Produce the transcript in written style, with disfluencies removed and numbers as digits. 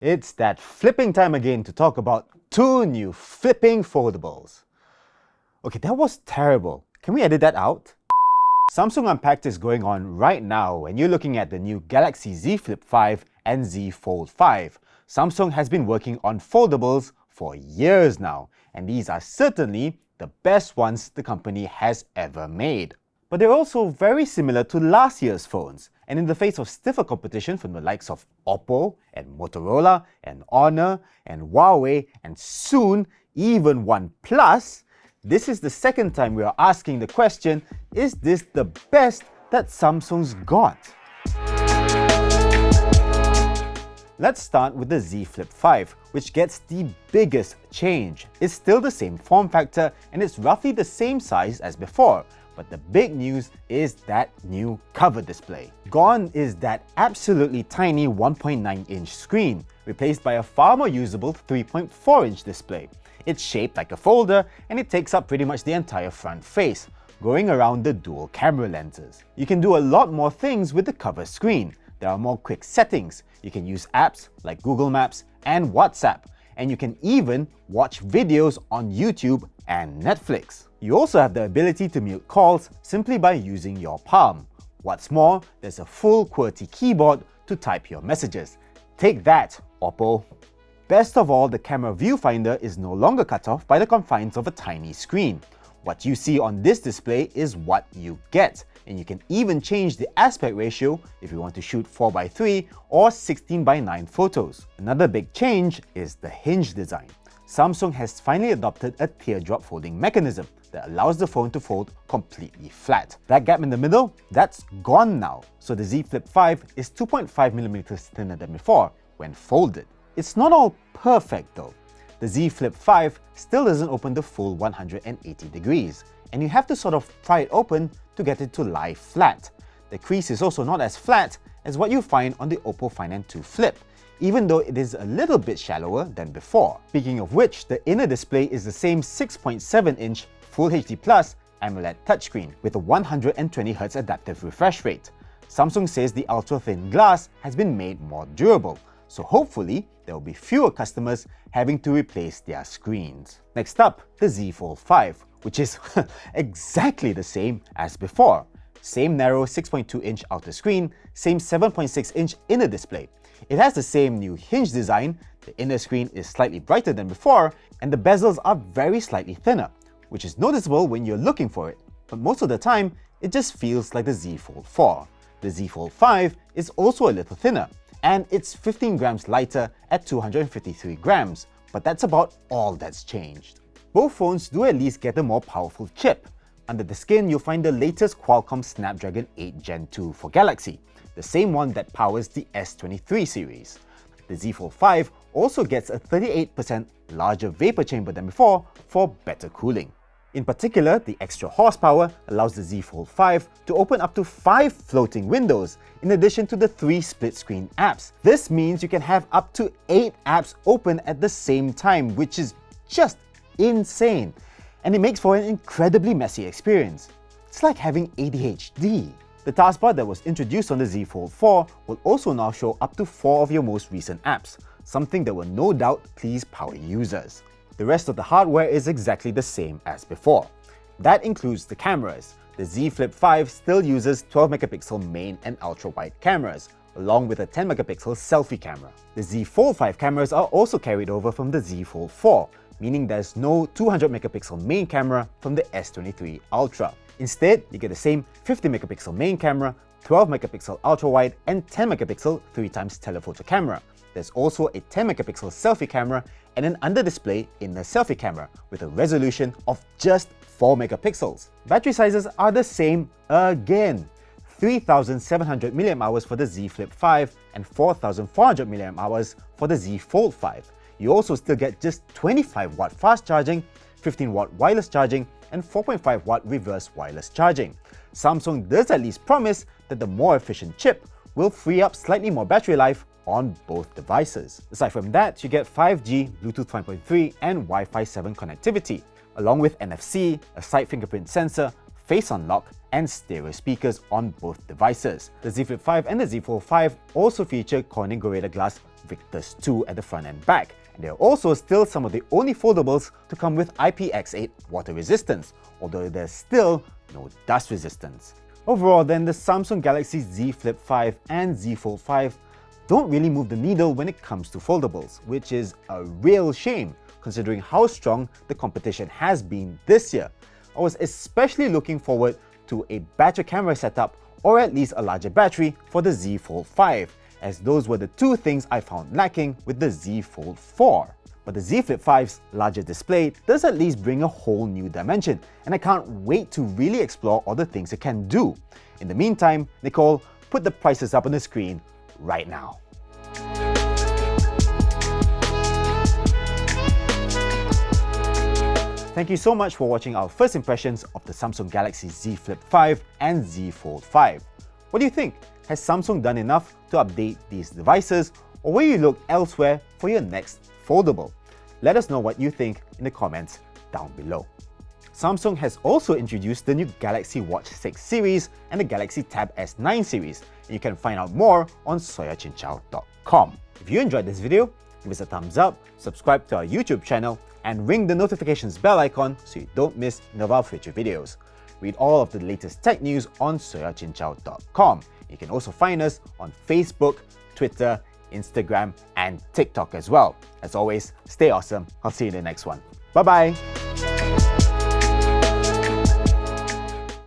It's that flipping time again to talk about two new flipping foldables. Okay, that was terrible. Can we edit that out? Samsung Unpacked is going on right now and you're looking at the new Galaxy Z Flip 5 and Z Fold 5. Samsung has been working on foldables for years now, and these are certainly the best ones the company has ever made. But they're also very similar to last year's phones, and in the face of stiffer competition from the likes of Oppo and Motorola and Honor and Huawei and soon even OnePlus, this is the second time we are asking the question, is this the best that Samsung's got? Let's start with the Z Flip 5, which gets the biggest change. It's still the same form factor and it's roughly the same size as before. But the big news is that new cover display. Gone is that absolutely tiny 1.9-inch screen, replaced by a far more usable 3.4-inch display. It's shaped like a folder and it takes up pretty much the entire front face, going around the dual camera lenses. You can do a lot more things with the cover screen. There are more quick settings. You can use apps like Google Maps and WhatsApp, and you can even watch videos on YouTube and Netflix. You also have the ability to mute calls simply by using your palm. What's more, there's a full QWERTY keyboard to type your messages. Take that, Oppo! Best of all, the camera viewfinder is no longer cut off by the confines of a tiny screen. What you see on this display is what you get, and you can even change the aspect ratio if you want to shoot 4:3 or 16:9 photos. Another big change is the hinge design. Samsung has finally adopted a teardrop folding mechanism that allows the phone to fold completely flat. That gap in the middle, that's gone now, so the Z Flip 5 is 2.5mm thinner than before when folded. It's not all perfect though. The Z Flip 5 still doesn't open the full 180 degrees, and you have to sort of pry it open to get it to lie flat. The crease is also not as flat as what you find on the Oppo Find N2 Flip, even though it is a little bit shallower than before. Speaking of which, the inner display is the same 6.7-inch Full HD Plus AMOLED touchscreen with a 120Hz adaptive refresh rate. Samsung says the ultra-thin glass has been made more durable, so hopefully there will be fewer customers having to replace their screens. Next up, the Z Fold 5, which is exactly the same as before. Same narrow 6.2-inch outer screen, same 7.6-inch inner display. It has the same new hinge design, the inner screen is slightly brighter than before, and the bezels are very slightly thinner, which is noticeable when you're looking for it, but most of the time, it just feels like the Z Fold 4. The Z Fold 5 is also a little thinner, and it's 15 grams lighter at 253 grams, but that's about all that's changed. Both phones do at least get a more powerful chip. Under the skin, you'll find the latest Qualcomm Snapdragon 8 Gen 2 for Galaxy, the same one that powers the S23 series. The Z Fold 5 also gets a 38% larger vapor chamber than before for better cooling. In particular, the extra horsepower allows the Z Fold 5 to open up to 5 floating windows, in addition to the 3 split-screen apps. This means you can have up to 8 apps open at the same time, which is just insane. And it makes for an incredibly messy experience. It's like having ADHD. The taskbar that was introduced on the Z Fold 4 will also now show up to 4 of your most recent apps, something that will no doubt please power users. The rest of the hardware is exactly the same as before. That includes the cameras. The Z Flip 5 still uses 12MP main and ultra-wide cameras, along with a 10MP selfie camera. The Z Fold 5 cameras are also carried over from the Z Fold 4, meaning there's no 200MP main camera from the S23 Ultra. Instead, you get the same 50MP main camera, 12MP ultra-wide, and 10MP 3x telephoto camera. There's also a 10MP selfie camera and an under-display inner selfie camera with a resolution of just 4MP. Battery sizes are the same again. 3700 mAh for the Z Flip 5 and 4400 mAh for the Z Fold 5. You also still get just 25W fast charging, 15W wireless charging, and 4.5W reverse wireless charging. Samsung does at least promise that the more efficient chip will free up slightly more battery life on both devices. Aside from that, you get 5G, Bluetooth 5.3, and Wi-Fi 7 connectivity, along with NFC, a side fingerprint sensor, face unlock, and stereo speakers on both devices. The Z Flip 5 and the Z Fold 5 also feature Corning Gorilla Glass Victus 2 at the front and back, and they're also still some of the only foldables to come with IPX8 water resistance, although there's still no dust resistance. Overall then, the Samsung Galaxy Z Flip 5 and Z Fold 5 don't really move the needle when it comes to foldables, which is a real shame considering how strong the competition has been this year. I was especially looking forward to a better camera setup or at least a larger battery for the Z Fold 5, as those were the two things I found lacking with the Z Fold 4. But the Z Flip 5's larger display does at least bring a whole new dimension, and I can't wait to really explore all the things it can do. In the meantime, Nicole, put the prices up on the screen right now. Thank you so much for watching our first impressions of the Samsung Galaxy Z Flip 5 and Z Fold 5. What do you think? Has Samsung done enough to update these devices, or will you look elsewhere for your next foldable? Let us know what you think in the comments down below. Samsung has also introduced the new Galaxy Watch 6 series and the Galaxy Tab S9 series, and you can find out more on soyachinchao.com. If you enjoyed this video, give us a thumbs up, subscribe to our YouTube channel, and ring the notifications bell icon so you don't miss any of our future videos. Read all of the latest tech news on soyachinchao.com. You can also find us on Facebook, Twitter, Instagram, and TikTok as well. As always, stay awesome. I'll see you in the next one. Bye-bye!